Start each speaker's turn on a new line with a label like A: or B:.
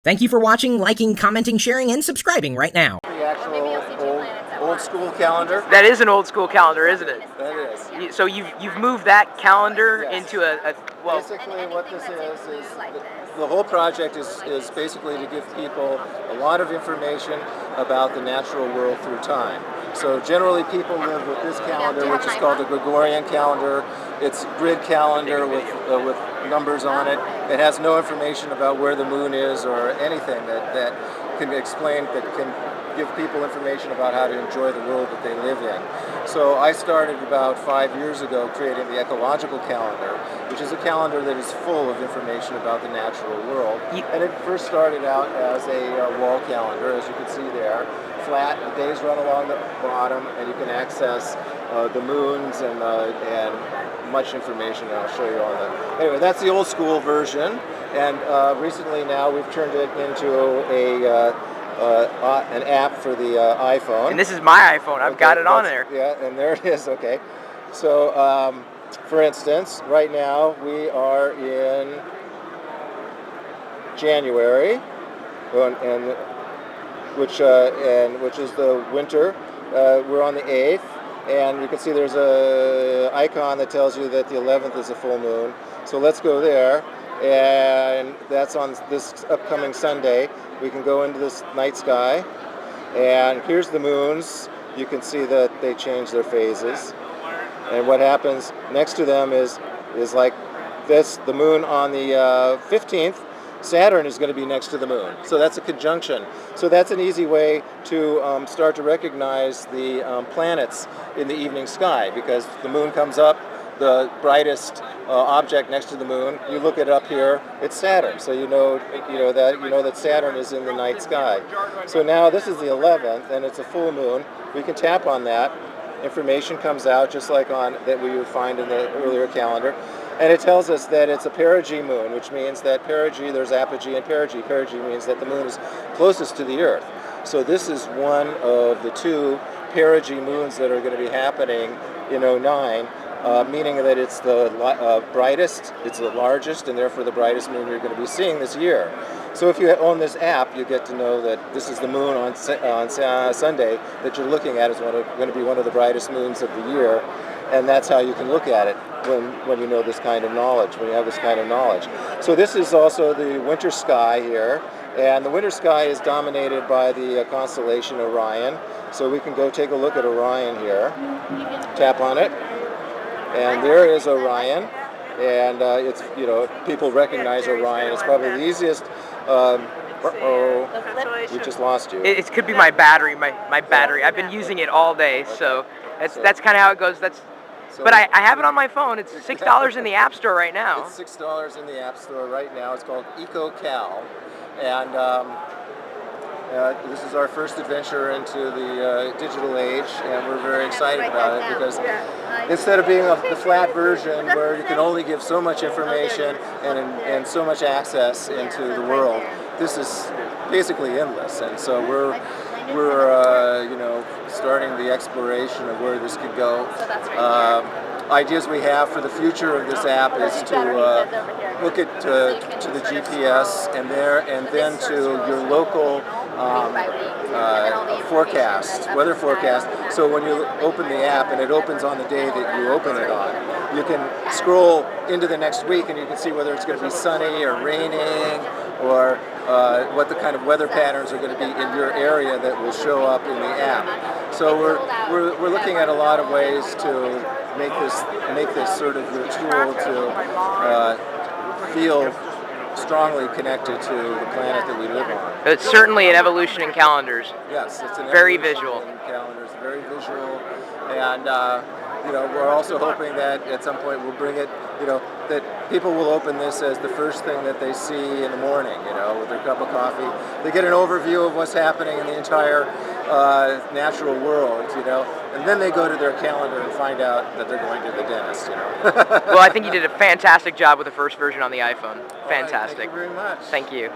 A: Thank you for watching, liking, commenting, sharing, and subscribing right now.
B: The actual old school calendar.
C: That is an old school calendar, isn't it?
B: That is.
C: So you've moved that calendar into a well.
B: Basically, what this is the whole project is basically to give people a lot of information about the natural world through time. So generally, people live with this calendar, which is called the Gregorian calendar. It's grid calendar with numbers on it. It has no information about where the moon is or anything that can explain, that can give people information about how to enjoy the world that they live in. So I started about 5 years ago creating the ecological calendar, which is a calendar that is full of information about the natural world. And it first started out as a wall calendar, as you can see there, flat. The days run along the bottom, and you can access the moons and much information that I'll show you on that. Anyway, that's the old school version, and recently now we've turned it into an app for the iPhone.
C: And this is my iPhone. I've got it on there.
B: Yeah, and there it is. Okay. So, for instance, right now we are in January, which is the winter. We're on the 8th, and you can see there's a icon that tells you that the 11th is a full moon. So let's go there, and that's on this upcoming Sunday. We can go into this night sky, and here's the moons. You can see that they change their phases, and what happens next to them is like this. The moon on the 15th, Saturn is going to be next to the moon, so that's a conjunction. So that's an easy way to start to recognize the planets in the evening sky, because the moon comes up, the brightest object next to the moon. You look it up here; it's Saturn. So you know that Saturn is in the night sky. So now this is the 11th, and it's a full moon. We can tap on that. Information comes out just like on that we would find in the earlier calendar. And it tells us that it's a perigee moon, which means that perigee, there's apogee and perigee. Perigee means that the moon is closest to the Earth. So this is one of the two perigee moons that are going to be happening in 09, meaning that it's the brightest, it's the largest, and therefore the brightest moon you're going to be seeing this year. So if you own this app, you get to know that this is the moon on Sunday that you're looking at is going to be one of the brightest moons of the year. And that's how you can look at it when you know this kind of knowledge, when you have this kind of knowledge. So this is also the winter sky here, and the winter sky is dominated by the constellation Orion. So we can go take a look at Orion here, tap on it, and there is Orion, and it's, people recognize Orion. It's probably the easiest. We just lost you.
C: It could be my battery. My battery. I've been using it all day, so that's kind of how it goes. But I have it on my phone. It's $6 in the App Store right now.
B: It's $6 in the App Store right now. It's called EcoCal, and this is our first adventure into the digital age, and we're very excited about it because instead of being the flat version where you can only give so much information and so much access into the world, this is basically endless. And so we're starting the exploration of where this could go. Ideas we have for the future of this app is to look at to the GPS and then to your local weather forecast. So when you open the app and it opens on the day that you open it on, you can scroll into the next week and you can see whether it's going to be sunny or raining, or what the kind of weather patterns are going to be in your area that will show up in the app. So we're looking at a lot of ways to make this sort of your tool to feel strongly connected to the planet that we live on.
C: It's certainly an evolution in calendars.
B: Yes, it's an
C: very
B: evolution
C: visual.
B: in calendars, very visual, and we're also hoping that at some point we'll bring it, that people will open this as the first thing that they see in the morning, with their cup of coffee. They get an overview of what's happening in the entire natural world, and then they go to their calendar and find out that they're going to the dentist,
C: Well, I think you did a fantastic job with the first version on the iPhone. Fantastic.
B: Thank you very much.
C: Thank you.